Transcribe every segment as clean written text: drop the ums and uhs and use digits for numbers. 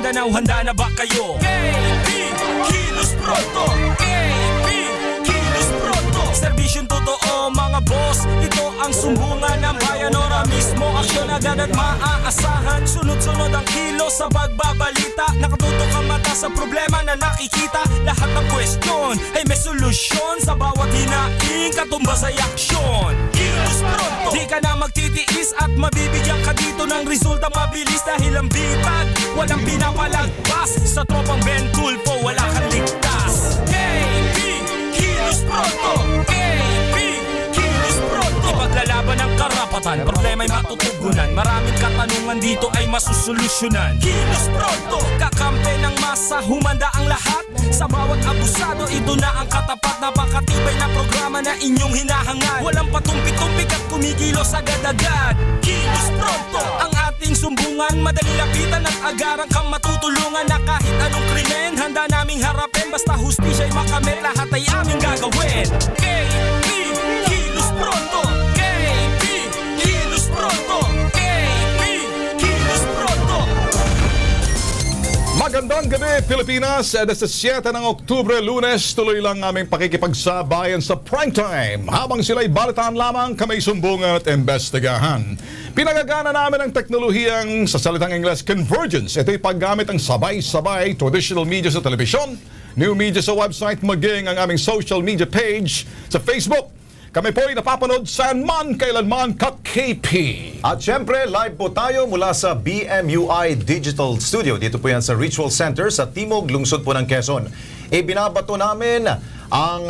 Mindanao, handa na ba kayo? KB, Kilos Pronto! KB, Kilos Pronto! Serbisyong totoo mga boss, ito ang sumbungan ng bayan. Ora mismo, aksyon agad at maaasahan. Sunod-sunod ang kilos sa pagbabalita. Nakatutok ang mata sa problema na nakikita. Lahat ng question ay may solusyon. Sa bawat hinaing katumbas ay aksyon. Kilos Pronto! Di ka na magtitiis at mabibigyan ka dito ng resulta mabilis. Dahil ang bitag, walang pinapalagpas. Sa tropang Ben Tulfo, wala kang ligtas. KB, Kilos Pronto! KB, Kilos Pronto! Ipaglalaban ang karapatan, problema'y matutugunan. Maraming katanungan dito ay masusolusyonan. Kilos Pronto! Kakampi ng masa, humanda ang lahat. Sa bawat abusado, ito na ang katapat. Napakatibay na programa na inyong hinahangad. Walang patumpik-tumpik at kumikilos agad-agad. Kilos Pronto! Ang ating sumbungan, madali lapitan at agaran kang matutulungan. Na kahit anong krimen, handa naming harapin. Basta hustisya'y makamit, lahat ay aming gagawin. KB, Kilos Pronto! KB, Kilos Pronto! KB, Kilos Pronto! Magandang gabi, Pilipinas. Sa 7 ng Oktubre, Lunes, tuloy lang aming pakikipagsabayan sa primetime. Habang sila'y balitaan lamang, kami sumbungan at investigahan. Pinagagana namin ang teknolohiyang sa salitang Ingles, convergence. Ito'y paggamit ang sabay-sabay traditional media sa telebisyon, new media sa website, maging ang aming social media page sa Facebook. Kami po'y napapanood saan man, kailanman, ka-KP. At syempre, live po tayo mula sa BMUI Digital Studio. Dito po yan sa Ritual Center sa Timog, lungsod po ng Quezon. Binabato namin ang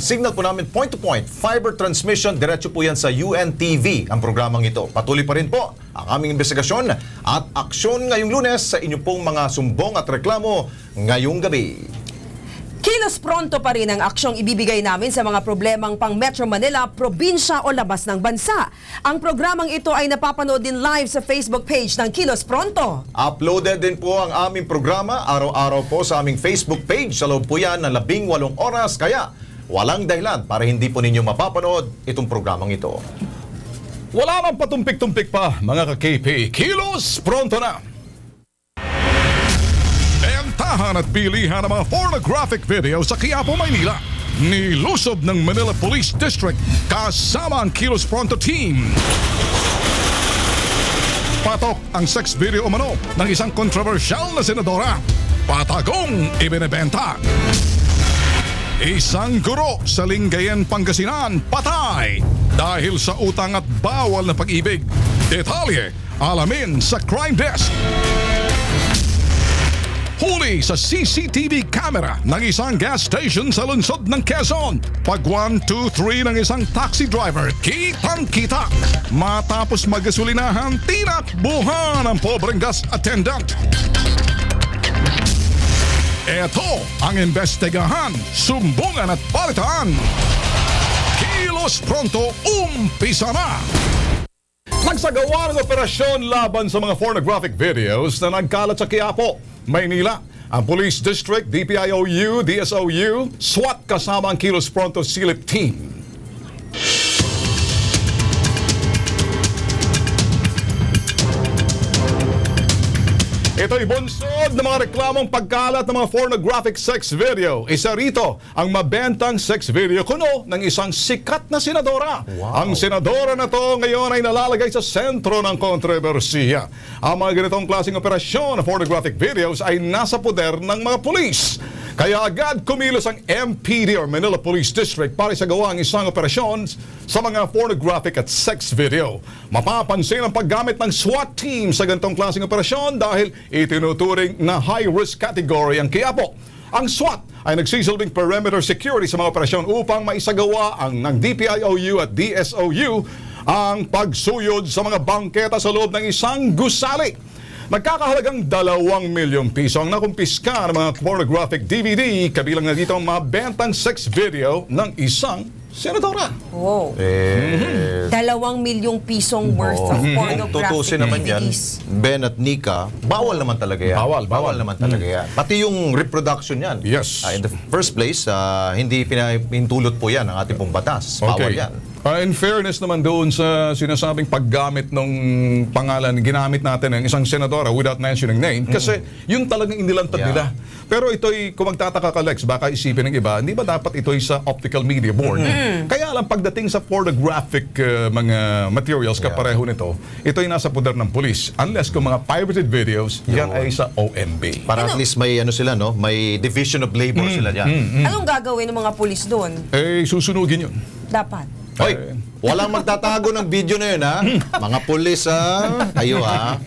signal po namin point-to-point, fiber transmission, diretso po yan sa UNTV, ang programang ito. Patuloy pa rin po ang aming investigasyon at aksyon ngayong Lunes sa inyong pong mga sumbong at reklamo ngayong gabi. Kilos Pronto pa rin ang aksyong ibibigay namin sa mga problemang pang Metro Manila, probinsya o labas ng bansa. Ang programang ito ay napapanood din live sa Facebook page ng Kilos Pronto. Uploaded din po ang aming programa araw-araw po sa aming Facebook page. Sa loob po yan ng 18 oras, kaya walang dahilan para hindi po ninyo mapapanood itong programang ito. Wala nang patumpik-tumpik pa, mga ka-KP. Kilos Pronto na! Bentahan at bilihan ng mga pornographic video sa Quiapo, Maynila. Nilusob ng Manila Police District kasama ang Kilos Pronto team. Patok ang sex video umano ng isang kontrobersyal na senadora. Patagong ibinebenta. Isang guro sa Lingayen, Pangasinan, patay dahil sa utang at bawal na pag-ibig. Detalye, alamin sa Crime Desk. Huli sa CCTV camera ng isang gas station sa lungsod ng Quezon. Pag 1, 2, 3 ng isang taxi driver, kitang-kita. Matapos magasolinahan, tinakbuhan ang pobreng gas attendant. Ito ang investigahan, sumbungan at balitaan. Kilos Pronto, umpisa na! Nagsagawa ng operasyon laban sa mga pornographic videos na nagkalat sa Quiapo, Maynila. Ang Police District, DPIOU, DSOU, SWAT kasama ang Kilos Pronto Silip Team. Ito'y bunsod ng mga reklamong pagkalat ng mga pornographic sex video. Isa rito ang mabentang sex video kuno ng isang sikat na senadora. Wow. Ang senadora na to ngayon ay nalalagay sa sentro ng kontrobersiya. Ang mga ganitong klaseng operasyon na pornographic videos ay nasa poder ng mga pulis. Kaya agad kumilos ang MPD or Manila Police District para isagawa ang isang operasyon sa mga pornographic at sex video. Mapapansin ang paggamit ng SWAT team sa ganitong klaseng operasyon dahil itinuturing na high-risk category ang Quiapo. Ang SWAT ay nagsisilbing perimeter security sa mga operasyon upang maisagawa ang ng DPIOU at DSOU ang pagsuyod sa mga bangketa sa loob ng isang gusali. Nagkakahalagang 2 milyong piso ang nakumpiska ng mga pornographic DVD, kabilang na dito ang mabentang sex video ng isang senadora. Wow. 2 milyong pisong worth of pornographic Tutusin naman yan, DVDs. Ben at Nika, bawal naman talaga yan. Bawal naman talaga yan. Pati yung reproduction yan. Yes. In the first place, hindi pinahintulot po yan ang ating pong batas. Bawal yan. In fairness naman doon sa sinasabing paggamit ng pangalan, ginamit natin ng isang senadora without mentioning name, kasi yun talagang inilantad nila. Pero ito'y, kung magtataka ka, Lex, baka isipin ng iba, hindi ba dapat ito'y sa optical media board? Kaya lang, pagdating sa pornographic mga materials, kapareho nito, ito'y nasa poder ng pulis. Unless kung mga pirated videos, yan ay sa OMB. Para at least may ano sila, no? May division of labor sila diyan. Anong gagawin ng mga pulis doon? Susunugin yun. Dapat. Hoy, walang magtatago ng video na yun, ha? Mga pulis, ha? Kayo, ha?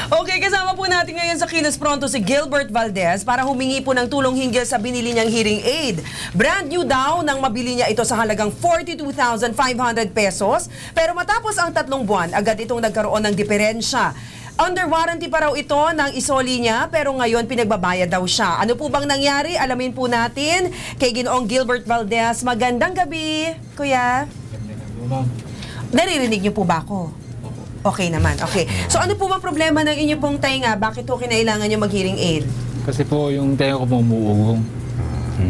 Okay, kasama po natin ngayon sa Kilos Pronto si Gilbert Valdez para humingi po ng tulong hinggil sa binili niyang hearing aid. Brand new daw nang mabili niya ito sa halagang 42,500 pesos. Pero matapos ang 3 buwan, agad itong nagkaroon ng diferensya. Under warranty pa raw ito ng isoli niya pero ngayon pinagbabayad daw siya. Ano po bang nangyari? Alamin po natin kay Ginoong Gilbert Valdez. Magandang gabi, Kuya. Naririnig niyo po ba ako? Okay naman, okay. So ano po bang problema ng inyo pong tainga? Bakit po kinailangan niyo mag-hearing aid? Kasi po yung tenga ko po umuugong.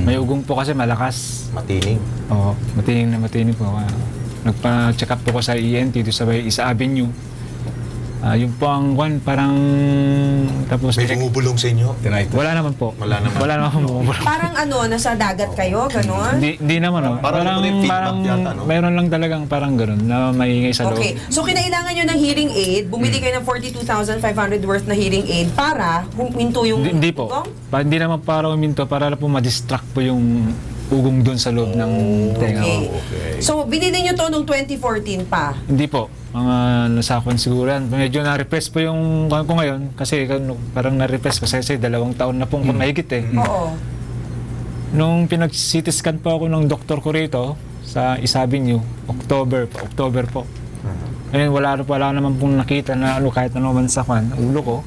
May ugong po kasi malakas. Matining. Oo, matining po. Nagpa-check up po ko sa ENT dito sa Isa Avenue. Yung po ang parang tapos May bumubulong sa inyo? wala naman po. Wala naman. Wala naman bumubulong. Parang ano, nasa dagat kayo, gano'n? Hindi naman. Oh. Parang may feedback yata, no? Mayroon lang talagang parang gano'n na maingay sa loob. Okay, so kinailangan nyo ng hearing aid, bumili kayo ng 42,500 worth na hearing aid para huminto yung Hindi po. ugong? Hindi naman para uminto, para po ma-distract po yung ugong doon sa loob ng tenga ko. Okay. So, binili nyo to nung 2014 pa? Hindi po. Mga nasa akin siguro yan. Medyo na-repress po yung ko ngayon kasi parang na-repress kasi 2 taon na pong mahigit eh. Oo. Nung pinag-CT scan po ako ng doktor ko rito sa Isa Avenue, October po. Ngayon wala naman pong nakita na kahit ano man sa ulo ko.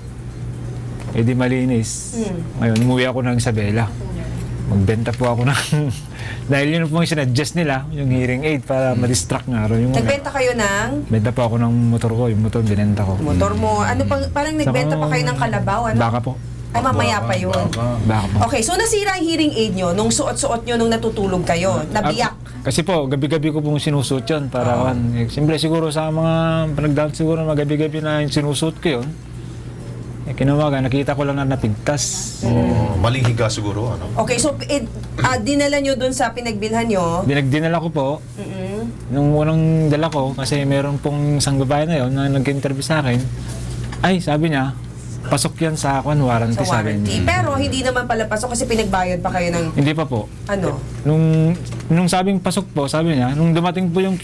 Eh di malinis. Ngayon umuwi ako ng Isabela. Magbenta po ako ng dahil yun po yung sinadjust nila, yung hearing aid para ma-distract nga rin yung Nagbenta kayo ng benta po ako ng motor ko, yung motor binenta ko. motor mo. Ano pang, parang nagbenta pa kayo ng kalabaw, ano? Baka po. Ay, mamaya pa yun. Baka po. Okay, so nasira ang hearing aid nyo nung suot-suot nyo nung natutulog kayo. Nabiyak. Kasi po, gabi-gabi ko pong sinusuot yun para siyempre siguro sa mga panagdaan siguro mga gabi-gabi na sinusuot ko yun. Kinawagan, nakita ko lang na napigtas. Maling higa siguro, ano? Okay, so dinala nyo dun sa pinagbilhan nyo. Dinala ko po. Nung unang dala ko, kasi meron pong isang babae na yun na nag-interview sa akin. Ay, sabi niya, pasok yan sa warranty. Sa Sabi warranty. niya. Pero hindi naman pala pasok kasi pinagbayad pa kayo ng Hindi pa po. ano? Nung sabing pasok po, sabi niya, nung dumating po yung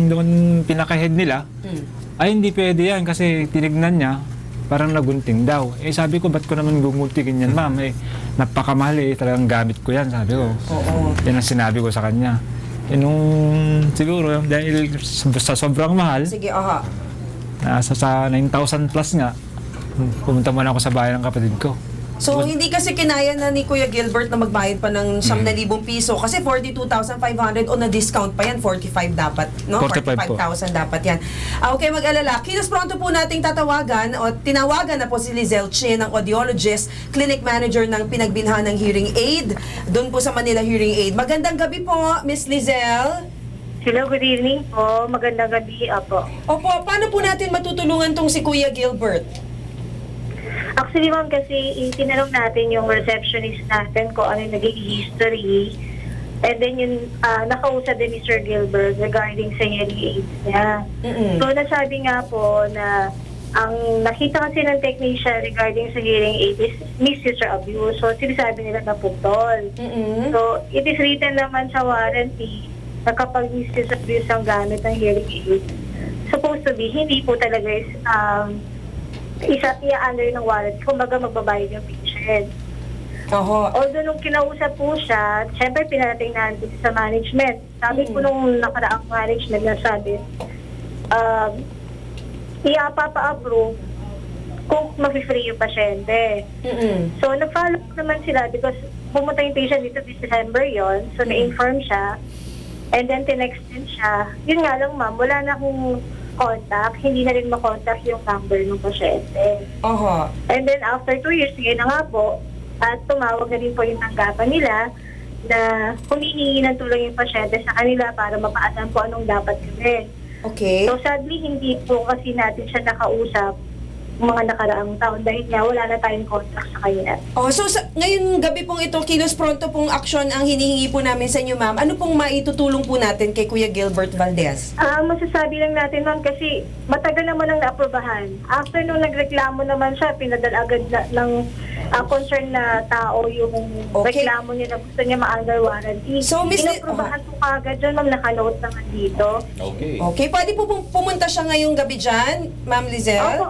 nung pinaka-head nila, ay hindi pwede yan kasi tinignan niya, parang nagunting daw. Eh sabi ko, ba't ko naman gumultigin yan, ma'am? Eh, napakamahal eh, talagang gamit ko yan, sabi ko. Oo. Yan ang sinabi ko sa kanya. Eh nung siguro, dahil sa sobrang mahal, Sige, aha. nasa sa 9,000 plus nga, pumunta muna ako sa bahay ng kapatid ko. So, hindi kasi kinaya na ni Kuya Gilbert na magbayad pa ng 9,000 piso kasi 42,500 o na-discount pa yan, 45 dapat, no? 45 po. 45,000 dapat yan. Okay, mag-alala. Kilos pronto po nating tatawagan o tinawagan na po si Lizelle Chin, ang audiologist, clinic manager ng pinagbilhan ng hearing aid, doon po sa Manila Hearing Aid. Magandang gabi po, Miss Lizelle. Hello, good evening po. Magandang gabi, Apo. Opo, paano po natin matutulungan tong si Kuya Gilbert? Actually, ma'am, kasi itinanong natin yung receptionist natin kung ano yung naging history. And then yung nakausap din ni Sir Gilbert regarding sa hearing aids niya. So, nasabi nga po na ang nakita kasi ng technician regarding sa hearing aid is misuse or abuse. So, sinasabi nila na putol. So, it is written naman sa warranty na kapag misuse or abuse ang gamit ng hearing aid, supposed to be, hindi po talaga is i-under ng warranty, kumbaga magbabayad yung patient. Oho. Although nung kinausap po siya, syempre pinarating natin sa management. Sabi po nung nakaraang management na sabi, i-apapa-approve kung mag-free yung pasyente. So nag-follow up naman sila because pumunta yung patient dito this December yon. So na-inform siya. And then tinext din siya. Yun nga lang ma'am, wala na akong contact, hindi na rin makontact yung number ng pasyente. Oho. And then after 2 years, ngayon na nga po, at tumawag na rin po yung tanggapan nila. na humihingi ng tulong yung pasyente sa kanila para mapaasan po anong dapat gawin. Okay. So sadly, hindi po kasi natin siya nakausap mga nakaraang taon dahil nga wala na tayong contract sa kanya. Oh, so ngayon gabi pong ito, Kilos Pronto pong aksyon ang hinihingi po namin sa inyo, ma'am. Ano pong maitutulong po natin kay Kuya Gilbert Valdez? Masasabi lang natin, ma'am, kasi matagal naman ang naaprobahan. After nung nagreklamo naman siya, pinadala agad ng concern na tao yung Okay. reklamo niya na gusto niya ma-under warranty. So, Miss Li- Inaprobahan po kagad dyan, ma'am, nakanote naman dito. Okay. Okay, pwede po pong pumunta siya ngayong gabi dyan, Ma'am Lizelle?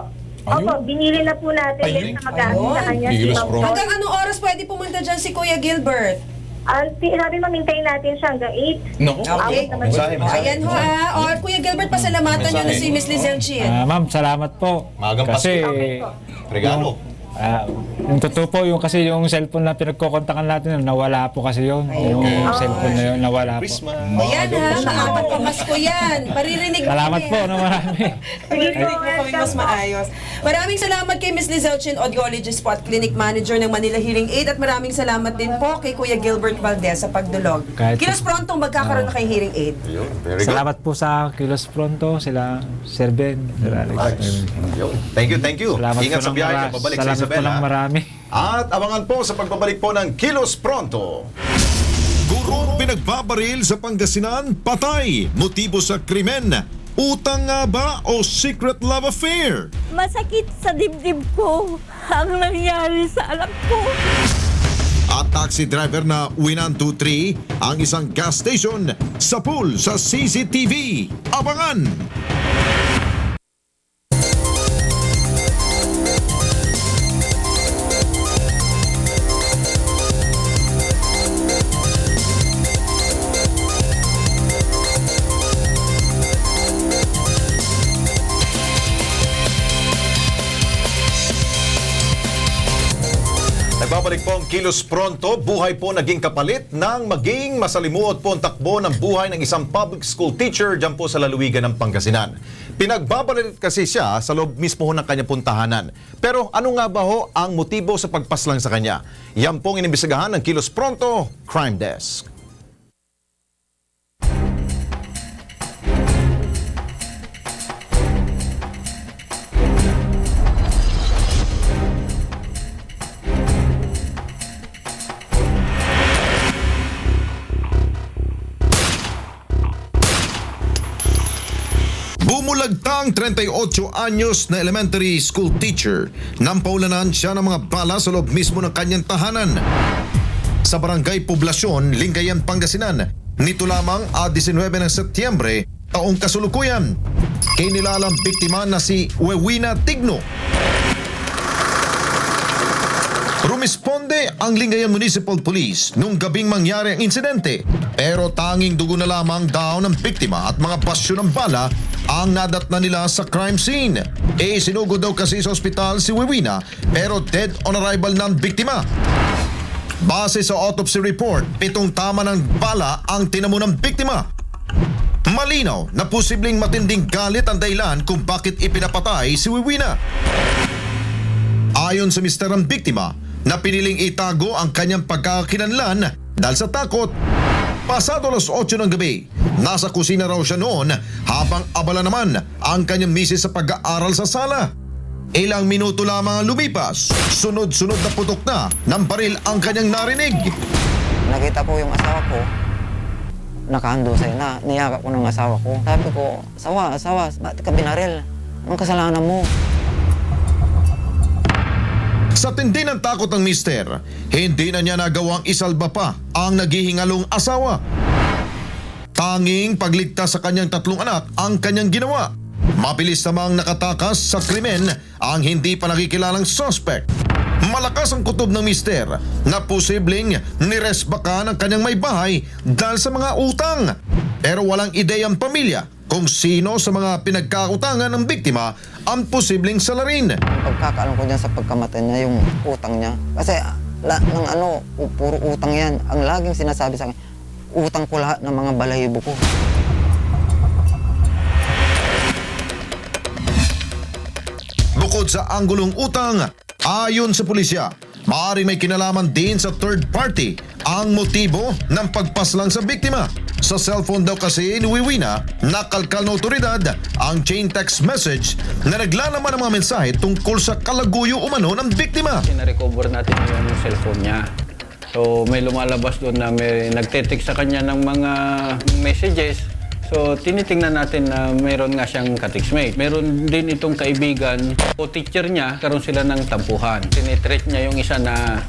Opo, binili na po natin din sa magkano sa kanya. Kilos Ma'am. Pronto. Hanggang anong oras pwede pumunta dyan si Kuya Gilbert? Sabi mamintayin natin siya hanggang 8. Naku. Okay. Mensahe, O, ayan ho O, Kuya Gilbert, pasalamatan nyo na si Miss Lizelle Chin. Ma'am, salamat po. Maagang Kasi, Pasko. Okay po. Regalo. yung totoo po, kasi yung cellphone na pinagkukontakan natin, nawala po kasi yun. Yung cellphone na yun, nawala po. Christmas. Ayan ha, maapat pa Pasko yan. Maririnig mo Salamat kami, po ha? na marami. Sige po, Marinig mo kami mas welcome po. maayos. Maraming salamat kay Miss Lizelle Chin, audiologist po at clinic manager ng Manila Hearing Aid. At maraming salamat din po kay Kuya Gilbert Valdez sa pagdulog. Kahit- Kilos Prontong magkakaroon na kay Hearing Aid. Yun, very good. Salamat po sa Kilos Pronto, sila Sir Ben, Sir Alex. Yun. Thank you. Salamat Ingat po sa biyahe ka, ng pabalik sa salamat po Isabela. ng marami. At abangan po sa pagbabalik po ng Kilos Pronto. Gurong pinagbabaril sa Pangasinan, patay. Motibo sa krimen. Utang nga ba o secret love affair? Masakit sa dibdib ko ang nangyari sa anak ko. At taxi driver na Winan23 ang isang gas station sa pool sa CCTV. Abangan! Nagbabalik po ang Kilos Pronto. Buhay po naging kapalit ng maging masalimuot po ang takbo ng buhay ng isang public school teacher dyan po sa lalawigan ng Pangasinan. Pinagbabalit kasi siya sa loob mismo ho ng kanyang puntahanan. Pero ano nga ba ho ang motibo sa pagpaslang sa kanya? Yan pong inimbestigahan ng Kilos Pronto Crime Desk. Bumulagtang 38 anyos na elementary school teacher nang paulanan siya ng mga bala sa loob mismo ng kanyang tahanan. Sa barangay Poblasyon, Lingayen, Pangasinan, nito lamang 19 ng Setyembre, taong kasulukuyan. Kinilalang biktima na si Wewina Tigno. Rumisponde ang Lingayen Municipal Police nung gabing mangyari ang insidente, pero tanging dugo na lamang daw ng biktima at mga basyo ng bala ang nadatna nila sa crime scene. Sinugod daw kasi sa ospital si Wewina, pero dead on arrival ng biktima. Base sa autopsy report, 7 tama ng bala ang tinamo ng biktima. Malinaw na posibleng matinding galit ang dahilan kung bakit ipinapatay si Wewina. Ayon sa mister ng biktima, na piniling itago ang kanyang pagkakakilanlan dahil sa takot. Pasado alas 8 ng gabi, nasa kusina raw siya noon habang abala naman ang kanyang misis sa pag-aaral sa sala. Ilang minuto lamang ang lumipas, sunod-sunod na putok na ng baril ang kanyang narinig. Nakita ko yung asawa ko, nakahandusay na, niyakap ko ng asawa ko. Sabi ko, asawa, ba't ka binaril? Anong kasalanan mo? Sa tindi ng takot ng mister, hindi na niya nagawang isalba pa ang naghihingalong asawa. Tanging pagligtas sa kanyang 3 anak ang kanyang ginawa. Mabilis namang nakatakas sa krimen ang hindi pa nakikilalang suspect. Malakas ang kutob ng mister na posibleng niresbaka ng kanyang may bahay dahil sa mga utang. Pero walang ideya ang pamilya kung sino sa mga pinagkakutangan ng biktima ang posibleng salarin. Pagkakaalam ko dyan sa pagkamatay niya, yung utang niya. Kasi puro utang yan. Ang laging sinasabi sa akin, utang ko lahat ng mga balahibo ko. Bukod sa anggulong utang, ayon sa pulisya, maaaring may kinalaman din sa third party ang motibo ng pagpaslang sa biktima. Sa cellphone daw kasi ni Wiwina, nakalkal ng otoridad ang chain text message na naglalaman ng mga mensahe tungkol sa kalaguyo umano ng biktima. Sinarecover natin yung cellphone niya. So may lumalabas doon na may nagte-text sa kanya ng mga messages. So tinitingnan natin na mayroon nga siyang ka-textmate. Meron din itong kaibigan o teacher niya, karoon sila ng tampuhan. Tinitreat niya yung isa na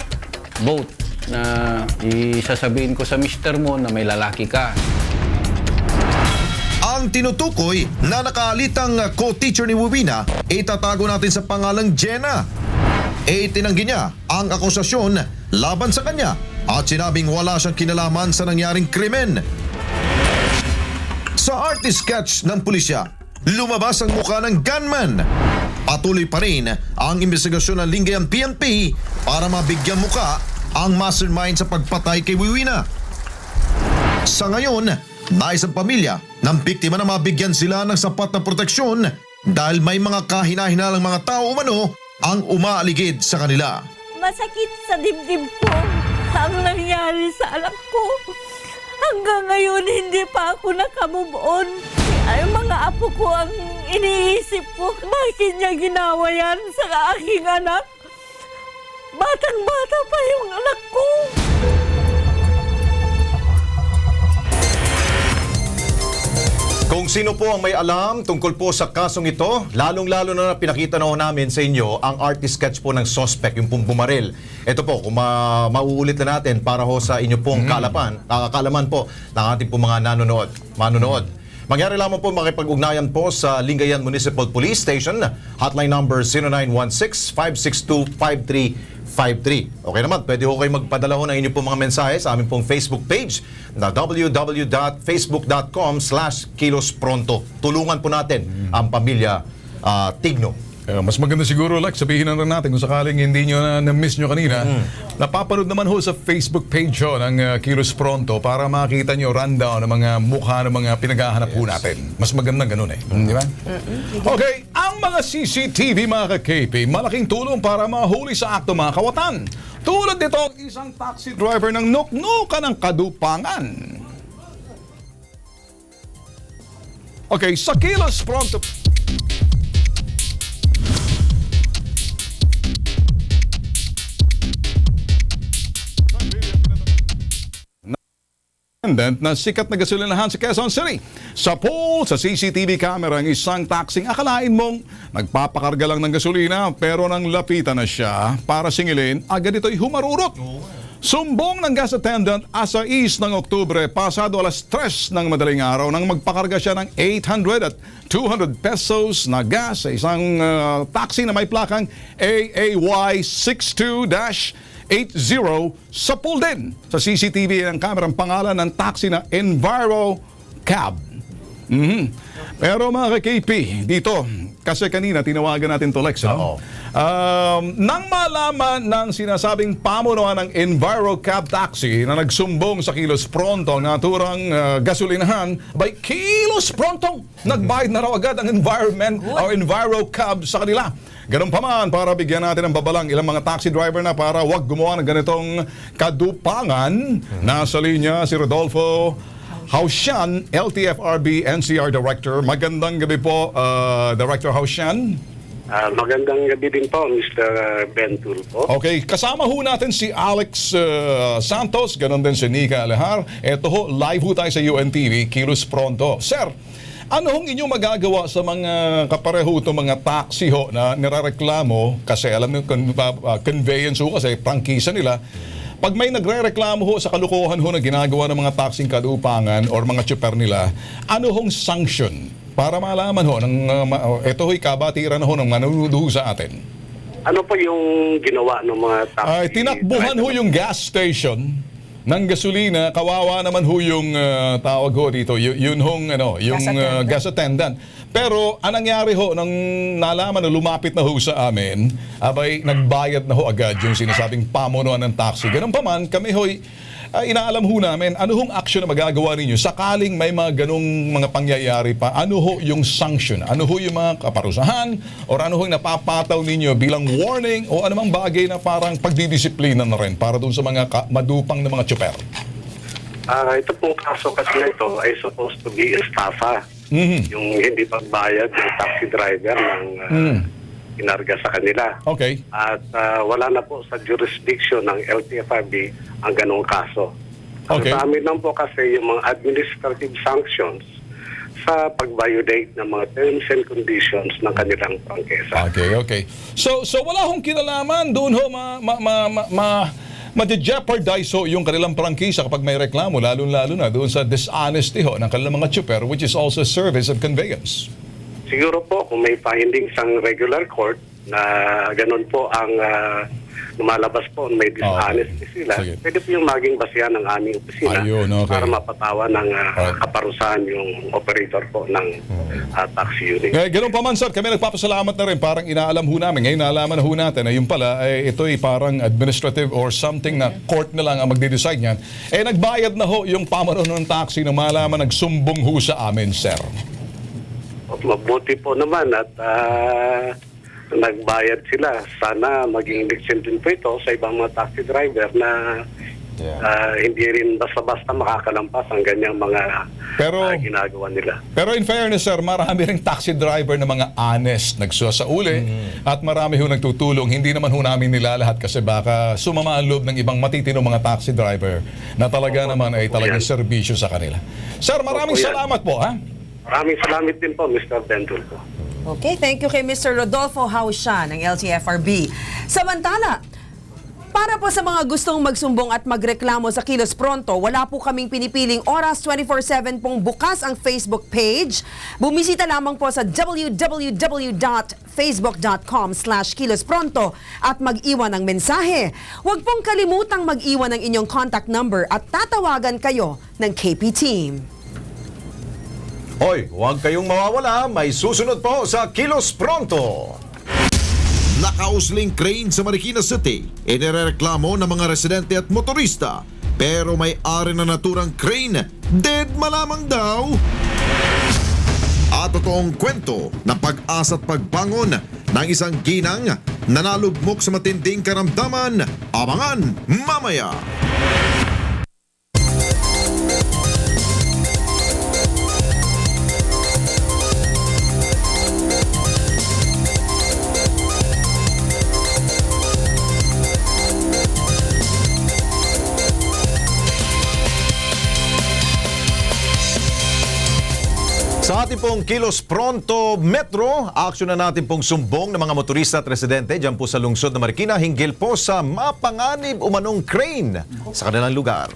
boat na isasabihin ko sa mister mo na may lalaki ka. Ang tinutukoy na nakalitang co-teacher ni Wiwina itatago natin sa pangalang Jenna. Itinanggi niya ang akusasyon laban sa kanya at sinabing wala siyang kinalaman sa nangyaring krimen. Sa artist sketch ng pulisya, lumabas ang mukha ng gunman. Patuloy pa rin ang investigasyon ng Lingayen PNP para mabigyan muka ang mastermind sa pagpatay kay Wiwina. Sa ngayon, nais ang pamilya ng biktima na mabigyan sila ng sapat na proteksyon dahil may mga kahina-hinalang mga tao umano ang umaaligid sa kanila. Masakit sa dibdib ko ang nangyari sa anak ko. Hanggang ngayon, hindi pa ako nakamove on. Ay, mga apo ko ang iniisip ko. Bakit niya ginawa yan sa aking anak? Batang-bata pa yung anak ko. Kung sino po ang may alam tungkol po sa kasong ito, lalong-lalo na pinakita na namin sa inyo ang artist sketch po ng suspect, yung pong bumaril. Ito po, kung mauulit na natin para ho sa inyo pong kaalaman po ng ating po mga manonood. Mangyari lamang po makipag-ugnayan po sa Lingayen Municipal Police Station, hotline number 0916-562-5353. Okay naman, pwede ho kayo magpadala ho ng inyo pong mga mensahe sa aming pong Facebook page na www.facebook.com/kilospronto. Tulungan po natin ang pamilya Tigno. Mas maganda siguro, like, sabihin na rin natin kung sakaling hindi nyo na-miss nyo kanina, napapanood naman ho sa Facebook page ho ng Kilos Pronto para makita nyo rundown ng mga mukha ng mga pinaghahanap ho natin. Mas magandang ganun eh. Di ba? Okay, ang mga CCTV mga ka-KP, malaking tulong para mahuli sa akto mga kawatan. Tulad nito ang isang taxi driver ng nuknukan ng Kadupangan. Okay, sa Kilos Pronto... na sikat na gasolinahan sa Quezon City. Sa poll sa CCTV camera ang isang taxing akalain mong nagpapakarga lang ng gasolina pero nang lapitan na siya para singilin, agad ito'y humarurot. Sumbong ng gas attendant asa East ng Oktubre pasado alas 3 ng madaling araw nang magpakarga siya ng 800 at 200 pesos na gas sa isang taxi na may plakang AAY 62-80 sa pool din. Sa CCTV ng kamerang pangalan ng taxi na Enviro Cab. Pero mga ka-KP, dito, kasi kanina tinawagan natin to Lex, no? Nang malaman ng sinasabing pamunuan ng Enviro Cab Taxi na nagsumbong sa Kilos Pronto ang naturang gasolinahan, by Kilos Pronto, nagbayad na raw agad ang Enviro Cab sa kanila. Ganun pa man, para bigyan natin ng babalang ilang mga taxi driver na para wag gumawa ng ganitong kadupangan. Nasa linya si Rodolfo Hausyan, LTFRB NCR Director. Magandang gabi po, Director Hausyan. Magandang gabi din po, Mr. Ben Tulfo. Okay, kasama ho natin si Alex Santos, ganun din si Nika Alehar. Ito ho, live ho tayo sa UNTV, Kilos Pronto. Sir, ano hong inyong magagawa sa mga kapareho itong mga taxi ho na nirareklamo kasi alam nyo, conveyance ho kasi prangkisa nila. Pag may nagre-reklamo ho sa kalukuhan ho na ginagawa ng mga taxing kadupangan or mga tsuper nila, ano hong sanction para malaman ho ng ito ho'y kabatiran ho ng manunood ho sa atin? Ano po yung ginawa ng mga taxi? Tinakbuhan ho yung gas station ng gasolina, kawawa naman ho yung tawag ho dito, yun hong yung gas attendant. Pero anong nangyari ho nang nalaman na lumapit na ho sa amin, abay nagbayad na ho agad yung sinasabing pamunuan ng taxi. Ganun pa man, kami ho'y inaalam ho namin, ano hong action na magagawa ninyo sakaling may mga ganong mga pangyayari pa? Ano ho yung sanction? Ano ho yung mga kaparusahan? O ano ho yung napapataw ninyo bilang warning o anumang bagay na parang pagdidisiplina na rin para doon sa mga madupang na mga tsuper? Ito pong kaso kasi na ito ay supposed to be estafa. Yung hindi pagbayad ng taxi driver ng inarga sa kanila. Okay. At wala na po sa jurisdiction ng LTFRB ang ganong kaso. Okay. Sa amin lang po kasi yung mga administrative sanctions sa pag-violate ng mga terms and conditions ng kanilang prangkesa. Okay. So wala hong kinalaman doon ho ma-jeopardize ho yung kanilang prangkisa kapag may reklamo, lalo na doon sa dishonesty ho ng kanilang mga tsuper, which is also service of conveyance. Siguro po kung may findings ang regular court na ganun po ang lumalabas po, may dishonesty sila, Sige. pwede po yung maging basihan ng aming opisina Ayun, okay. para mapatawan ng kaparusahan yung operator po ng taxi unit. Ganun pa man sir, kami nagpapasalamat na rin, parang inaalam ho namin, ngayon naalaman na ho natin na yung pala, ito'y parang administrative or something na court na lang ang magde-decide niyan. Nagbayad na ho yung pamaroon ng taxi na malaman nagsumbong ho sa amin, sir. Mabuti po naman at nagbayad sila. Sana maging leksyon din po ito sa ibang mga taxi driver na hindi rin basta-basta makakalampas ang ganyang mga ginagawa nila. Pero in fairness sir, marami ring taxi driver na mga honest, nagsusauli at marami ho nagtutulong. Hindi naman ho namin nilalahat kasi baka sumama ang loob ng ibang matitinong mga taxi driver na talaga naman ay talagang serbisyo sa kanila. Sir, maraming salamat po. Maraming salamat din po, Mr. Bentul po. Okay, thank you kay Mr. Rodolfo Hausya ng LTFRB. Samantala, para po sa mga gustong magsumbong at magreklamo sa Kilos Pronto, wala po kaming pinipiling oras, 24/7 pong bukas ang Facebook page. Bumisita lamang po sa www.facebook.com/kilospronto at mag-iwan ng mensahe. Huwag pong kalimutang mag-iwan ng inyong contact number at tatawagan kayo ng KP Team. Hoy, huwag kayong mawawala. May susunod po sa Kilos Pronto. Nakausling crane sa Marikina City. Inireklamo ng mga residente at motorista. Pero may ari na naturang crane, dead malamang daw. At totoong kwento ng pag-asa at pagbangon ng isang ginang na nalugmok sa matinding karamdaman. Abangan mamaya. Sa ating pong Kilos Pronto Metro, aksyon na natin pong sumbong ng mga motorista at residente dyan po sa lungsod ng Marikina hinggil po sa mapanganib umanong crane sa kanilang lugar.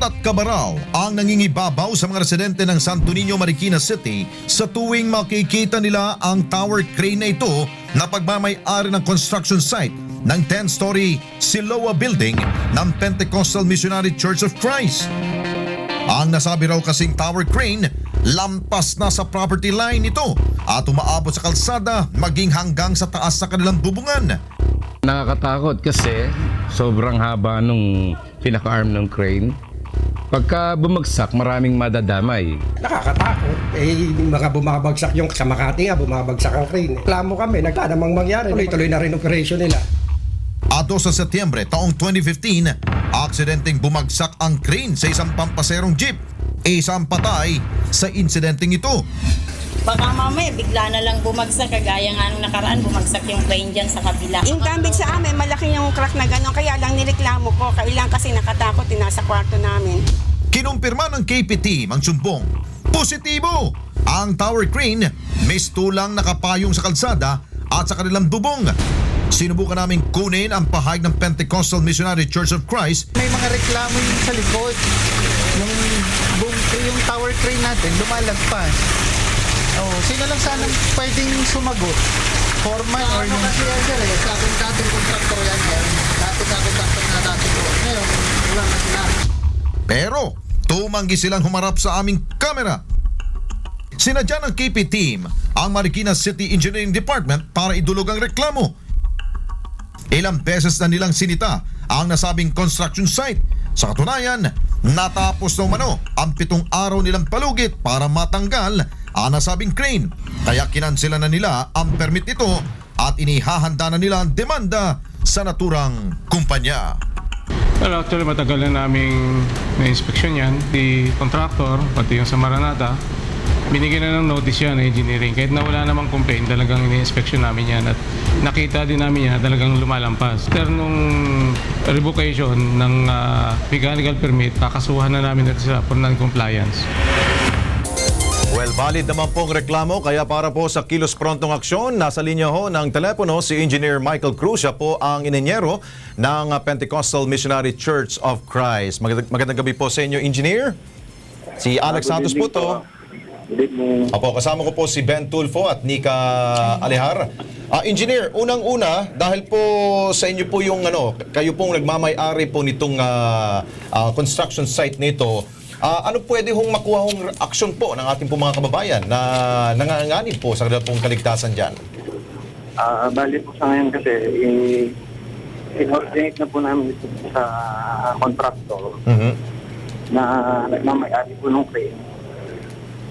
At kabaraw ang nangingibabaw sa mga residente ng Santo Niño, Marikina City sa tuwing makikita nila ang tower crane na ito na pagmamay-ari ng construction site ng 10-story Siloa building ng Pentecostal Missionary Church of Christ. Ang nasabi raw kasing tower crane, lampas na sa property line ito at umaabot sa kalsada maging hanggang sa taas sa kanilang bubungan. Nakakatakot kasi sobrang haba nung pinaka-arm ng crane. Pagka bumagsak, maraming madadamay. Nakakatakot. Mga bumabagsak yung sa Makati nga, bumabagsak ang crane. Plamo kami, nagla namang mangyari. Tuloy-tuloy na rin operation nila. Ato sa Setyembre taong 2015, aksidenteng bumagsak ang crane sa isang pampaserong jeep. Isang patay sa insidenteng ito. Baka mamaya bigla na lang bumagsak, kagaya nga nung nakaraan, bumagsak yung crane dyan sa kabila. Yung gambig sa amin, malaki yung crack na gano'n, kaya lang nireklamo ko, kailang kasi nakatakot, nasa kwarto namin. Kinumpirma ng KP Team ang sumbong. Positibo! Ang tower crane, mistulang nakapayong sa kalsada at sa kanilang bubong. Sinubukan namin kunin ang pahayag ng Pentecostal Missionary Church of Christ. May mga reklamo yung sa likod. Yung tower crane natin, lumalagpas. Sino lang sana pwedeng sumagot? Foreman or yung... Kasi yan sir sa ating dating kontraktor yan. Dating kontraktor na dating ko. Ngayon, wala na sila. Pero, tumanggi silang humarap sa aming kamera. Sinadya ng KP team ang Marikina City Engineering Department para idulog ang reklamo. Ilang beses na nilang sinita ang nasabing construction site. Sa katunayan, natapos na umano ang 7 araw nilang palugit para matanggal ang nasabing crane. Kaya kinansela na nila ang permit nito at inihahanda na nila ang demanda sa naturang kumpanya. Well, actually matagal na naming na-inspeksyon yan, di contractor, pati yung sa Maranata. Binigyan na ng notice yan, engineering. Kahit na wala namang complaint, talagang ini-inspection namin yan at nakita din namin yan talagang lumalampas. Pero nung revocation ng mechanical permit, kakasuhan na namin ito sila for non-compliance. Well, valid naman pong reklamo, kaya para po sa Kilos Prontong Aksyon, nasa linya ho ng telepono si Engineer Michael Cruz. Siya po ang inenyero ng Pentecostal Missionary Church of Christ. Magandang gabi po sa inyo, Engineer. Si Alex Santos po to. Apo, kasama ko po si Ben Tulfo at Nika Alehar. Engineer, unang-una, dahil po sa inyo po yung kayo pong nagmamay-ari po nitong construction site nito, ano pwede hong makuha hong aksyon po ng ating po mga kababayan na nanganganib po sa kanila pong kaligtasan dyan? Bali po sa ngayon kasi, in-coordinate na po namin ito sa contractor na nagmamay-ari po ng crane.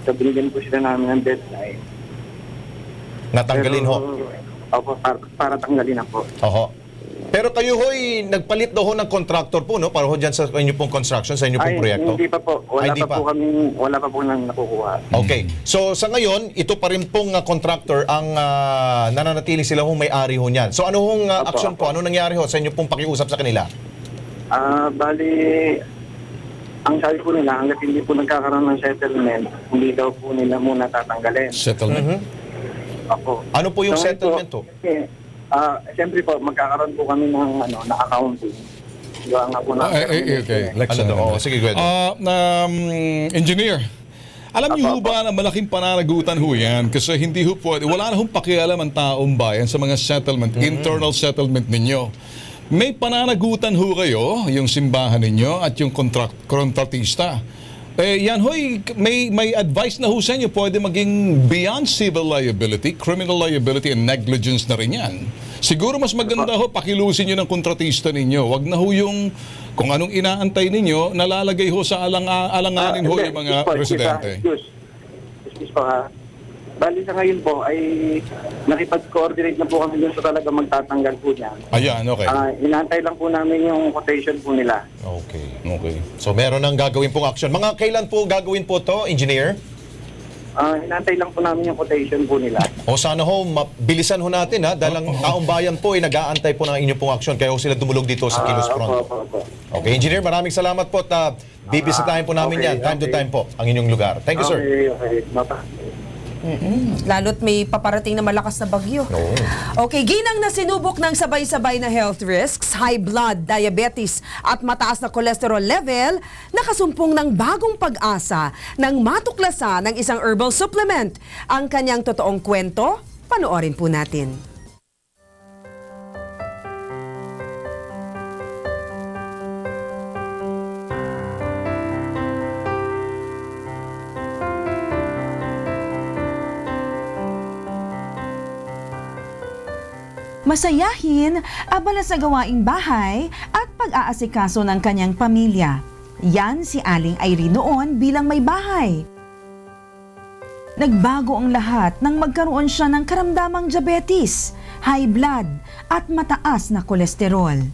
So, binigyan po sila namin ng deadline. Natanggalin ho? Opo, para tanggalin na po. Oho. Pero kayo ho'y nagpalit daw ho ng contractor po, no? Para ho dyan sa inyo pong construction, sa inyo pong proyekto? Hindi pa po. Wala pa po nang nakukuha. Okay. So, sa ngayon, ito pa rin pong contractor ang nananatili sila hong may-ari ho niyan. So, ano hong action po? Ano nangyari ho sa inyo pong pakiusap sa kanila? Bali, ang sabi po nila, hanggat hindi po nagkakaroon ng settlement, hindi daw po nila muna tatanggalin. Settlement? Opo. Ano po yung settlement to? Siyempre po, magkakaroon po kami ng na accounting. Gawa nga po na. Okay. Sige, go ahead. Engineer, alam niyo ho ba na malaking pananagutan ho yan? Kasi hindi ho pwede, wala na hong pakialam ang taong bayan sa mga settlement, internal settlement ninyo. May pananagutan ho kayo, yung simbahan ninyo at yung kontratista. Yan ho'y may advice na ho sa inyo, pwede maging beyond civil liability, criminal liability and negligence na rin yan. Siguro mas maganda ho, pakilusin nyo ng kontratista ninyo. Wag na ho yung kung anong inaantay ninyo, nalalagay ho sa alanganin ho yung mga residente. Excuse po ha. Bali sa ngayon po ay nakipag-coordinate na po kami dun sa talaga magtatanggal po niyan. Ayan, okay. Inaantay lang po namin yung quotation po nila. Okay. So meron nang gagawin pong action. Mga kailan po gagawin po to, Engineer? Inaantay lang po namin yung quotation po nila. O sana ho, bilisan ho natin ha, dahil ang taong bayan po ay nag-aantay po ng inyong pong aksyon, kaya ho sila dumulog dito sa Kilos Pronto. Okay, Engineer, maraming salamat po at bibisitahin po namin yan, time to time po, ang inyong lugar. Thank you, sir. Okay. Lalo't may paparating na malakas na bagyo. Okay, ginang na sinubok ng sabay-sabay na health risks, high blood, diabetes at mataas na cholesterol level, nakasumpong ng bagong pag-asa ng matuklasan ng isang herbal supplement. Ang kanyang totoong kwento, panoorin po natin. Masayahin, abala sa gawaing bahay at pag-aasikaso ng kanyang pamilya. Yan si Aling Irene noon bilang may bahay. Nagbago ang lahat nang magkaroon siya ng karamdamang diabetes, high blood at mataas na kolesterol.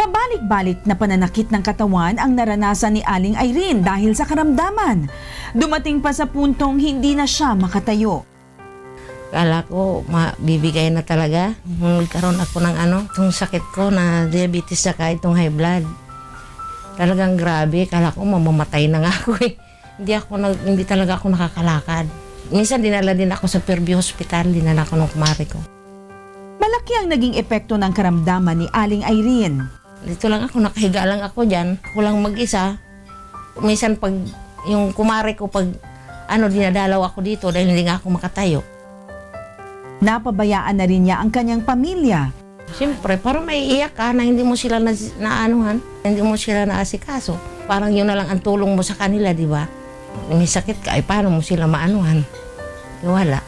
Pabalik-balik na pananakit ng katawan ang naranasan ni Aling Irene dahil sa karamdaman. Dumating pa sa puntong hindi na siya makatayo. Kala ko mabibigay na talaga. Nagkaroon ako ng itong sakit ko na diabetes saka itong high blood. Talagang grabe. Kala ko mamamatay na nga ako eh. Hindi talaga ako nakakalakad. Minsan dinala din ako sa Fairview Hospital. Dinala ko ng kumari ko. Malaki ang naging epekto ng karamdaman ni Aling Irene. Dito lang ako, nakahiga lang ako dyan. Ako lang mag-isa. Minsan pag yung kumari ko pag dinadalaw ako dito dahil hindi nga ako makatayo. Napabayaan na rin niya ang kanyang pamilya. Siyempre, parang maiiyak ka na hindi mo sila naanuhan, hindi mo sila naasikaso. Parang yun na lang ang tulong mo sa kanila, di ba? May sakit ka, ay paano mo sila maanuhan? Wala.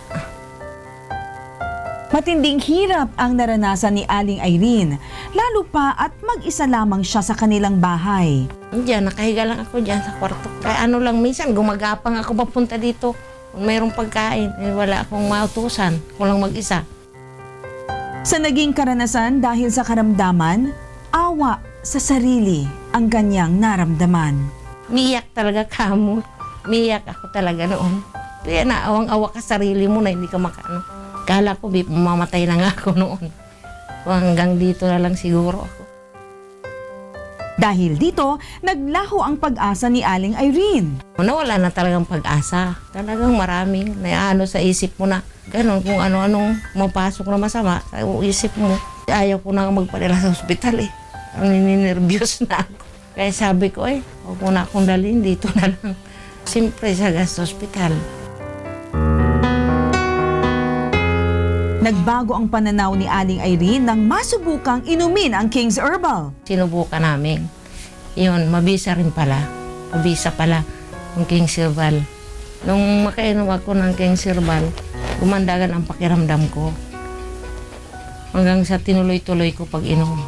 Matinding hirap ang naranasan ni Aling Irene, lalo pa at mag-isa lamang siya sa kanilang bahay. Diyan, nakahiga lang ako diyan sa kwarto. Kaya ano lang, minsan gumagapang ako papunta dito. Kung mayroong pagkain, wala akong mautusan. Walang mag-isa. Sa naging karanasan dahil sa karamdaman, awa sa sarili ang kanyang naramdaman. Miyak talaga kamo. Miyak ako talaga noon. Kaya naawang-awa ka sarili mo na hindi ka makaano. Kala ko, mamamatay na nga ako noon. Hanggang dito na lang siguro ako. Dahil dito, naglaho ang pag-asa ni Aling Irene. Wala na talagang pag-asa. Talagang maraming naano sa isip mo na gano'n kung ano-anong mapasok na masama sa isip mo. Ayaw ko na magpadala sa ospital eh. Ang ninervyos na ako. Kaya sabi ko huwag mo na akong dalhin dito na lang. Siyempre sa ospital. Nagbago ang pananaw ni Aling Irene nang masubukang inumin ang King's Herbal. Sinubukan namin. Yun, mabisa rin pala. Mabisa pala yung King's Herbal. Nung makainom ako ng King's Herbal, gumandagan ang pakiramdam ko. Hanggang sa tinuloy-tuloy ko pag-inom.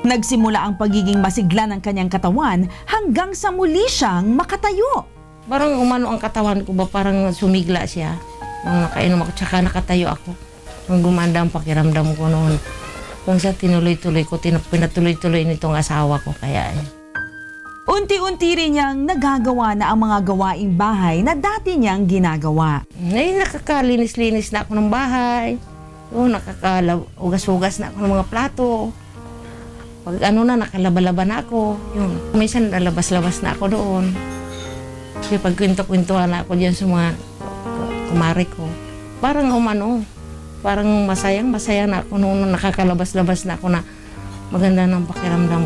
Nagsimula ang pagiging masigla ng kanyang katawan hanggang sa muli siyang makatayo. Parang umano ang katawan ko ba, parang sumigla siya. Nung nakainom ako, tsaka nakatayo ako. Nung gumanda ang pakiramdam ko noon. Kung sa tinuloy-tuloy ko, pinatuloy-tuloy nitong asawa ko. Kaya Unti-unti rin niyang nagagawa na ang mga gawaing bahay na dati niyang ginagawa. Nakakalinis-linis na ako ng bahay. Nakakaugas-ugas na ako ng mga plato. Pag nakalaba-laba na ako. Yun. Minsan nalabas-labas na ako doon. Kasi pag kwento-kwentuhan na ako dyan sa mga kumari ko. Parang parang masaya na ako noon nakakalabas-labas na ako na maganda ng pakiramdam.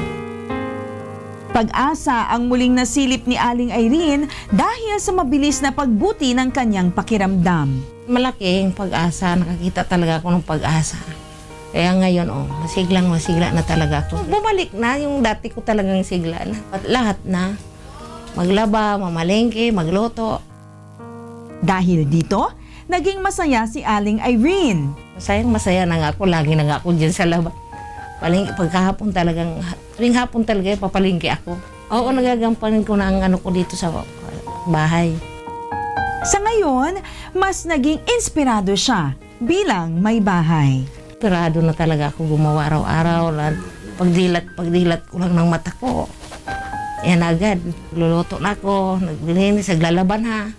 Pag-asa ang muling nasilip ni Aling Irene dahil sa mabilis na pagbuti ng kanyang pakiramdam. Malaking pag-asa, nakakita talaga ako ng pag-asa. Kaya ngayon, masigla na talaga ako. Bumalik na yung dati ko talagang sigla na. At lahat na, maglaba, mamalengke, magluto. Dahil dito, naging masaya si Aling Irene. Masaya na nga ako, lagi na nga ako dyan sa labas. Pagkahapon talagang, tuwing hapon talaga papalingki ako. Oo, nagagampanin ko na ang ko dito sa bahay. Sa ngayon, mas naging inspirado siya bilang may bahay. Inspirado na talaga ako gumawa araw-araw. Pagdilat ko lang ng mata ko. Yan agad, luluto na ako, naglilinis, naglalaban ha.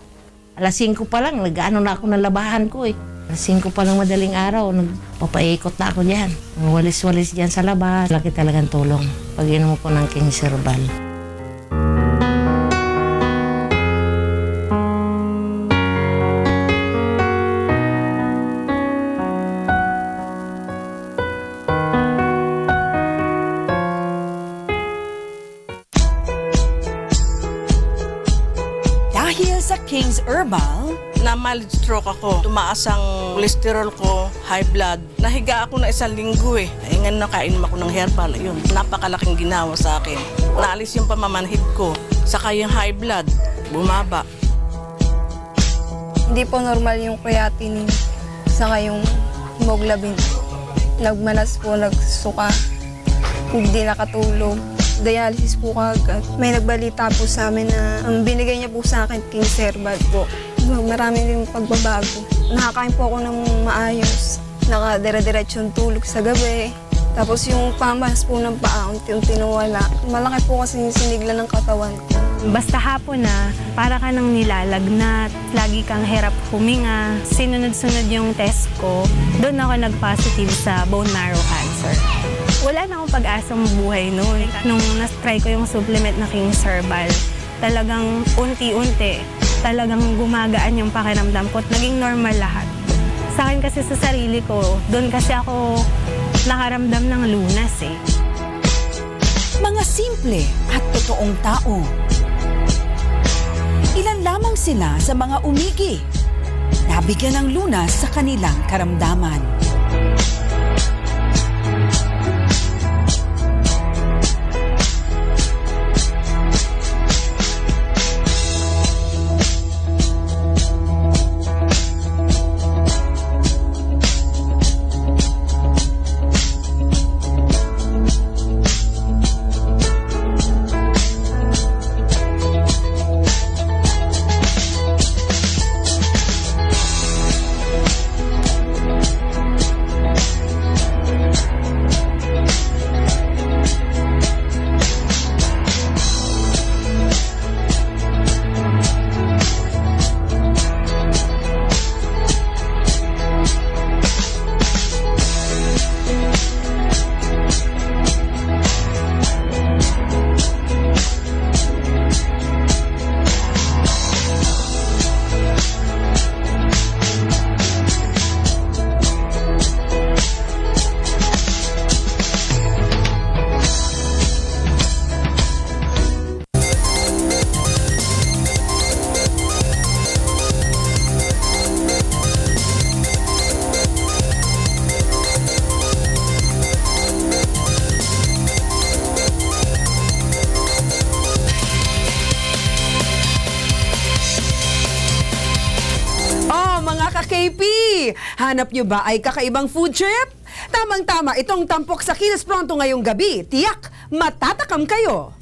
Alas 5 pa lang, nag-ano na ako ng labahan ko eh. Alas 5 pa lang madaling araw, nagpapaikot na ako dyan. Walis-walis dyan sa labas. Laki talagang tulong pag inom ko ng King's Herbal. Dahil sa King's Herbal, na mild stroke ako. Tumaas ang cholesterol ko, high blood. Nahiga ako na 1 linggo eh. Ay nga nakainom ako ng herbal. Yun, napakalaking ginawa sa akin. Naalis yung pamamanhid ko. Saka yung high blood, bumaba. Hindi po normal yung creatinine. Saka yung hemoglobin. Nagmalas po, nagsuka. Hindi nakatulog. Dialysis po kagad. May nagbalita po sa amin na ang binigay niya po sa akin, King's Herbal po. Marami rin pagbabago. Nakakain po ako ng maayos. Nakadire-diretsyon tulog sa gabi. Tapos yung pamalas po ng paa, unti-unti nawala. Malaki po kasi yung sinigla ng katawan ko. Basta hapon na, para ka nang nilalagnat, lagi kang hirap huminga. Sinunod-sunod yung test ko, doon ako nag-positive sa bone marrow cancer. Wala na akong pag-asang buhay noon. Nung na-try ko yung supplement na King's Herbal, talagang unti-unti, talagang gumagaan yung pakiramdam ko at naging normal lahat. Sa akin kasi sa sarili ko, doon kasi ako nakaramdam ng lunas eh. Mga simple at totoong tao. Ilan lamang sila sa mga umigi, nabigyan ng lunas sa kanilang karamdaman. KP! Hanap nyo ba ay kakaibang food trip? Tamang-tama itong tampok sa Kilos Pronto ngayong gabi. Tiyak, matatakam kayo!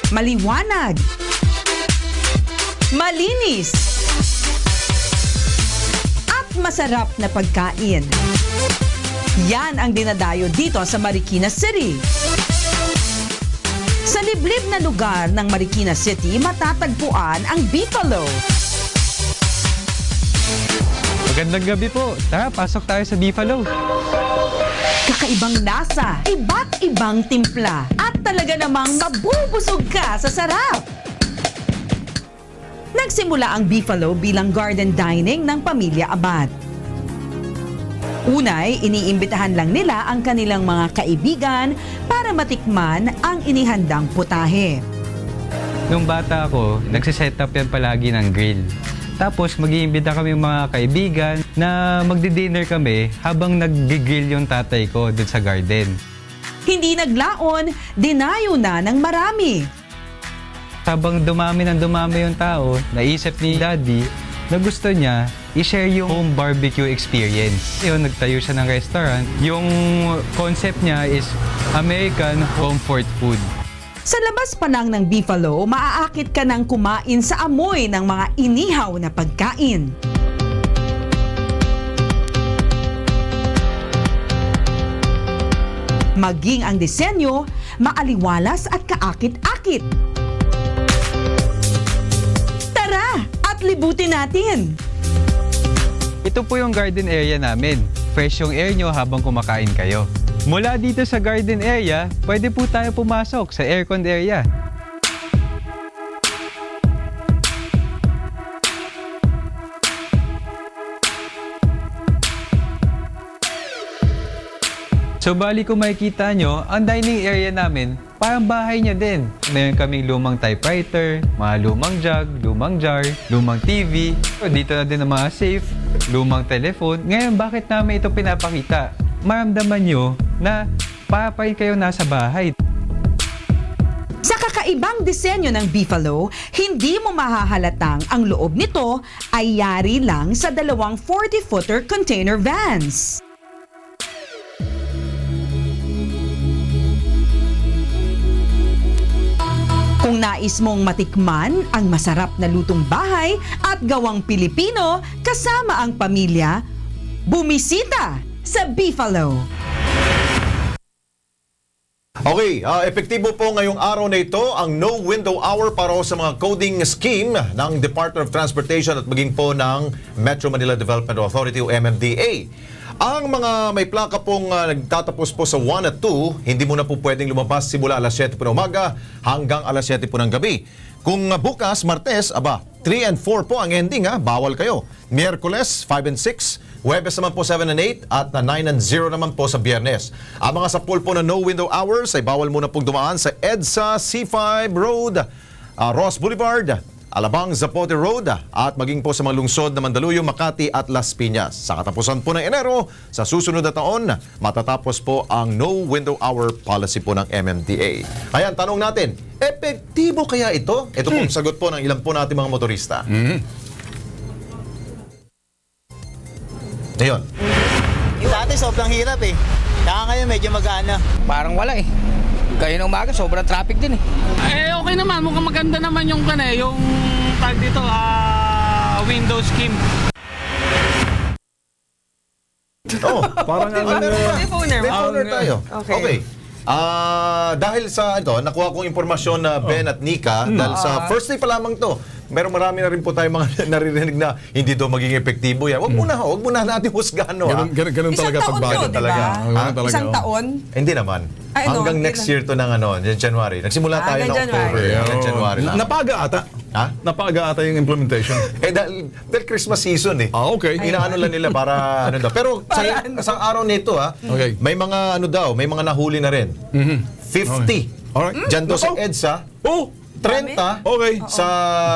Maliwanag, malinis, at masarap na pagkain. Yan ang dinadayo dito sa Marikina City. Sa liblib na lugar ng Marikina City, matatagpuan ang Beefalo. Magandang gabi po. Tara, pasok tayo sa Beefalo. Kakaibang lasa, iba't ibang timpla, at talaga namang mabubusog ka sa sarap. Nagsimula ang Beefalo bilang garden dining ng pamilya Abad. Unay, iniimbitahan lang nila ang kanilang mga kaibigan para matikman ang inihandang putahe. Nung bata ako, nagsiset up yan palagi ng grill. Tapos mag-iimbita kami mga kaibigan na magdi-dinner kami habang nag-grill yung tatay ko doon sa garden. Hindi naglaon, dinayo na ng marami. Habang dumami yung tao, naisip ni Daddy na gusto niya i-share yung home barbecue experience. Yun, nagtayo siya ng restaurant. Yung concept niya is American comfort food. Sa labas pa lang ng Beefalo, maaakit ka ng kumain sa amoy ng mga inihaw na pagkain. Maging ang disenyo, maaliwalas at kaakit-akit. Tara, at libutin natin! Ito po yung garden area namin. Fresh yung air nyo habang kumakain kayo. Mula dito sa garden area, pwede po tayo pumasok sa aircon area. So bali kung makikita nyo, ang dining area namin, parang bahay niya din. Meron kaming lumang typewriter, mga lumang jug, lumang jar, lumang TV. Dito na din ang mga safe, lumang telephone. Ngayon, bakit namin ito pinapakita? Maramdaman nyo na para pa rin kayo nasa bahay. Sa kakaibang disenyo ng Beefalo, hindi mo mahahalatang ang loob nito ay yari lang sa dalawang 40-footer container vans. Kung nais mong matikman ang masarap na lutong bahay at gawang Pilipino kasama ang pamilya, bumisita sa Beefalo. Okay, epektibo po ngayong araw na ito ang No Window Hour para sa mga coding scheme ng Department of Transportation at maging po ng Metro Manila Development Authority o MMDA. Ang mga may plaka pong nagtatapos po sa 1 at 2, hindi mo na po pwedeng lumabas simula alas 7 po ng umaga hanggang alas 7 po ng gabi. Kung bukas, Martes, 3 and 4 po ang ending, bawal kayo. Miyerkules, 5 and 6. Huwebes naman po 7 and 8 at 9 and 0 naman po sa Biyernes. Ang mga sa pool po na no window hours ay bawal muna pong dumaan sa EDSA, C5 Road, Ross Boulevard, Alabang Zapote Road at maging po sa mga lungsod na Mandaluyong, Makati at Las Piñas. Sa katapusan po ng Enero, sa susunod na taon, matatapos po ang no window hour policy po ng MMDA. Kaya tanong natin, epektibo kaya ito? Ito pong sagot po ng ilan po natin mga motorista. Ngayon. Dati sobrang hirap eh. Kaya ngayon medyo magana. Parang wala eh. Kaya ng umaga, sobrang traffic din eh. Okay naman, mukhang maganda naman yung yung tag dito, window scheme. Parang Defoner tayo. Okay. Dahil sa nakuha kong impormasyon na Ben at Nika, dahil sa first day pa lamang to, pero marami na rin po tayo mga naririnig na hindi daw maging epektibo yan. Wag muna natin husgahan. Ganun talaga pagbayan talaga. Isang taon? Hindi naman. Hanggang next year to ng January. Nagsimula tayo ng October. Hanggang January lang. Napaga ata. Napaga ata yung implementation. Dahil Christmas season eh. Okay. Inaano lang nila para Pero sa araw nito okay, may mga may mga nahuli na rin. 50. Alright. Diyan sa EDSA. 30 sa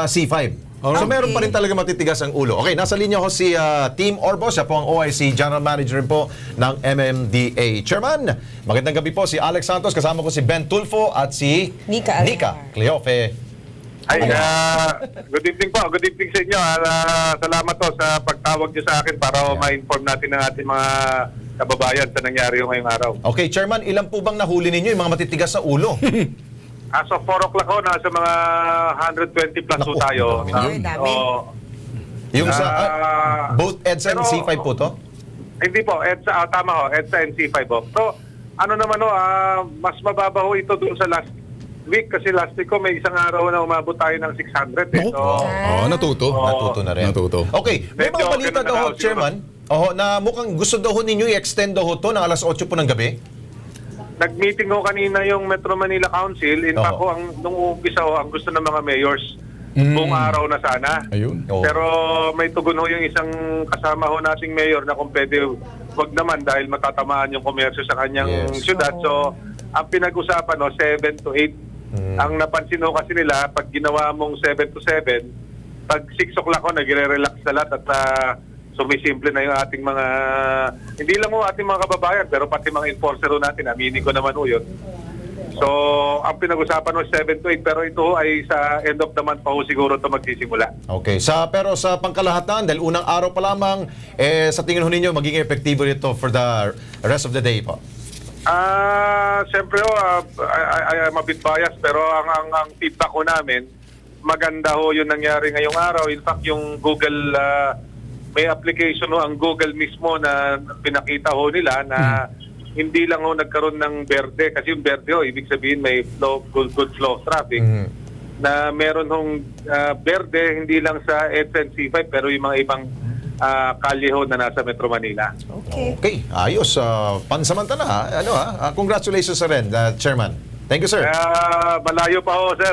C5. So meron pa rin talaga matitigas ang ulo. Okay, nasa linya ko si Team Orbo. Siya po ang OIC General Manager po ng MMDA. Chairman, magandang gabi po. Si Alex Santos, kasama ko si Ben Tulfo at si Nika Cleofe. Ay, good evening po. Good evening sa inyo. Salamat po sa pagtawag niyo sa akin para ma-inform natin ng ating mga kababayan sa nangyari ngayong araw. Okay, Chairman, ilan po bang nahuli ninyo yung mga matitigas sa ulo? As of 4 o'clock ho, nasa mga 120 plus po tayo. Yung sa both EDSA and C5 po to? Hindi po, EDSA, tama ho, EDSA and C5 po. So, mas mababa ho ito doon sa last week kasi last week ko may isang araw na umabot tayo ng 600 eh. Natuto na rin. Okay, may mga balita daw ho, Chairman, na mukhang gusto daw ho ninyo i-extend daw ho to ng alas 8 po ng gabi? Nag-meeting ho kanina yung Metro Manila Council. In fact ho, nung umpisa ho, ang gusto ng mga mayors, buong araw na sana. Ayun. Pero may tugon ho yung isang kasama ho nating mayor na kung pwede, wag naman dahil matatamaan yung komersyo sa kanyang syudad. So, ang pinag-usapan 7 to 8. Ang napansin ho kasi nila, pag ginawa mong 7 to 7, pag 6 o'clock ho, nagre-relax na lahat at sumisimple na yung ating mga, hindi lang ho ating mga kababayan, pero pati mga enforcer ho natin, aminin ko naman ho yun. So, ang pinag-usapan ho 7 to 8, pero ito ho ay sa end of the month pa ho siguro ito magsisimula. Okay, pero sa pangkalahatan, dahil unang araw pa lamang, sa tingin ho ninyo, magiging epektibo nito for the rest of the day po? Siyempre ho, I am a bit biased, pero ang feedback ho namin, maganda ho yung nangyari ngayong araw. In fact, yung Google, may application ho ang Google mismo na pinakita ho nila na hindi lang ho nagkaroon ng berde. Kasi yung berde ho, ibig sabihin may good flow of traffic. Na meron hong berde, hindi lang sa EDSA and C5, pero yung mga ibang kalye ho na nasa Metro Manila. Okay, ayos. Pansamantala. Congratulations sa rin, Chairman. Thank you, sir. Malayo pa ho, sir.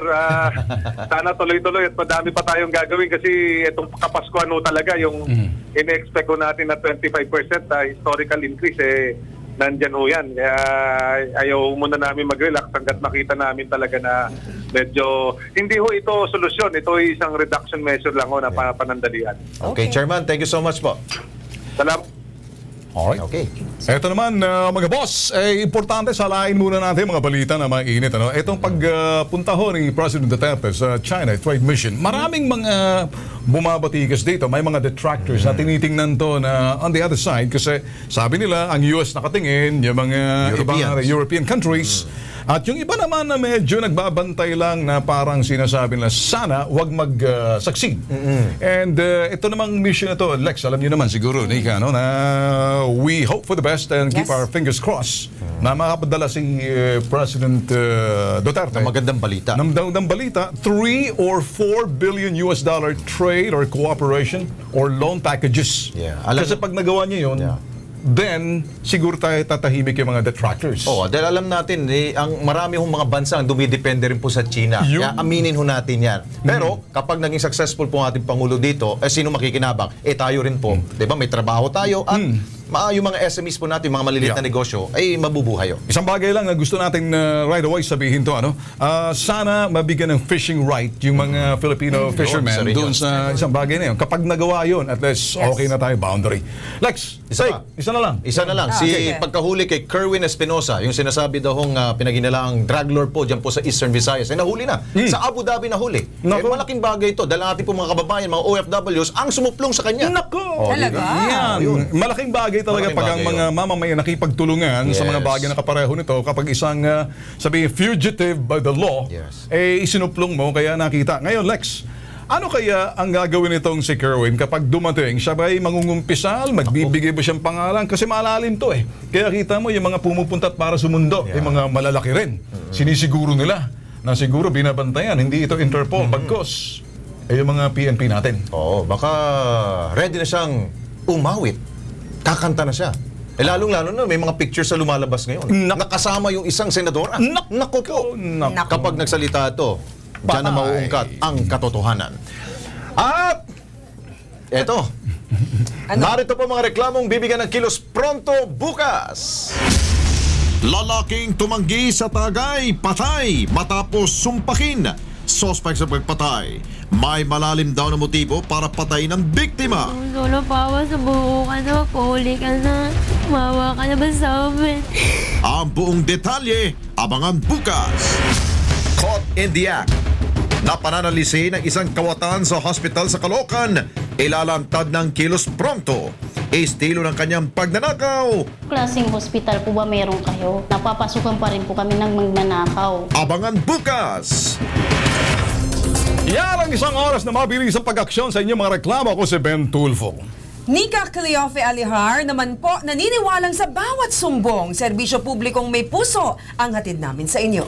Sana tuloy-tuloy at madami pa tayong gagawin kasi itong Kapaskuhan ho talaga yung in-expect ko natin na 25% historical increase nandyan ho yan. Kaya ayaw muna namin mag-relax hanggat makita namin talaga na medyo hindi ho ito solusyon. Ito ay isang reduction measure lang ho na panandalian. Okay, Chairman. Thank you so much po. Salamat. Alright. Okay. Ito naman, mga boss, importante salain muna natin mga balita na mainit. Itong pagpunta ho ni President Duterte sa China Trade Mission, maraming mga bumabatigas dito. May mga detractors na tinitingnan to na on the other side kasi sabi nila ang US nakatingin, yung mga ibang European countries. At yung iba naman na medyo nagbabantay lang na parang sinasabi nila, sana wag mag-succeed. And ito namang mission na to, Lex, alam niyo naman siguro, Nika, na we hope for the best and keep our fingers crossed na makapadala si President Duterte. Ng magandang balita. Ng balita, 3 or 4 billion US dollar trade or cooperation or loan packages. Kasi pag nagawa niyo yun, then siguro tayo tatahimik yung mga detractors. Oo, dahil alam natin, ang marami hong mga bansa ang dumidepende rin po sa China. Kaya aminin ho natin yan. Pero kapag naging successful po ang ating Pangulo dito, sino makikinabang? Tayo rin po. Diba? May trabaho tayo at yung mga SMEs po natin, mga maliliit na negosyo, ay mabubuhay. Isang bagay lang na gusto natin right away sabihin to, sana mabigyan ng fishing right yung mga Filipino fishermen doon sa isang bagay na yun. Kapag nagawa yun, at least okay na tayo, boundary. Lex, isa na lang. Isa na lang. Pagkahuli kay Kerwin Espinosa, yung sinasabi daw hong pinaginalaang drug lord po dyan po sa Eastern Visayas, ay nahuli na. Sa Abu Dhabi nahuli. Malaking bagay ito. Dahil ang ating po mga kababayan, mga OFWs, ang sumuplong sa kanya. Nako! Yan. Malaking bagay talaga pag ang mga mamamayan nakipagtulungan sa mga bagay na kapareho nito kapag isang sabihin fugitive by the law isinuplong mo kaya nakita. Ngayon Lex, ano kaya ang gagawin nitong si Kerwin kapag dumating siya ba'y mangungumpisal, magbibigay ba siyang pangalan kasi malalim to kaya kita mo yung mga pumupunta para sumundo yung mga malalaki rin sinisiguro nila na siguro binabantayan hindi ito Interpol bagkos yung mga PNP natin. Baka ready na siyang umawit. Kakanta na siya. Lalong-lalo na may mga pictures sa lumalabas ngayon. Nakasama yung isang senadora. Nako po. Kapag nagsalita ito, diyan na mauungkat ang katotohanan. At eto, narito po mga reklamong bibigyan ng Kilos Pronto bukas. Lalaking tumanggi sa tagay, patay matapos sumpakin. Suspect sa pagpatay. May malalim daw na motibo para patayin ang biktima. Lolo, pawa sa buo ka na. Pahuli ka na. Mawa ka na ba sa amin? Ang buong detalye, abangan bukas. Caught in the act. Napananalisi ng isang kawatan sa hospital sa Caloocan. Ilalantad ng Kilos Pronto. Estilo ng kanyang pagnanakaw. Klaseng hospital po ba meron kayo? Napapasukan pa rin po kami ng magnanakaw. Abangan bukas. Yan ang isang oras na mabilis ang pag-aksyon sa inyong mga reklamo. Ako si Ben Tulfo. Nika Cleofe Alihar naman po naniniwalang sa bawat sumbong, serbisyo publikong may puso ang hatid namin sa inyo.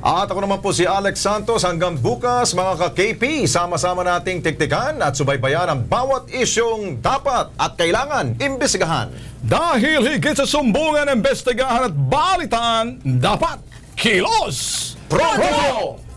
At ako naman po si Alex Santos. Hanggang bukas mga ka-KP, sama-sama nating tiktikan at subaybayan ang bawat isyong dapat at kailangan imbestigahan. Dahil higit sa sumbungan, imbestigahan at balitaan, dapat Kilos Pronto!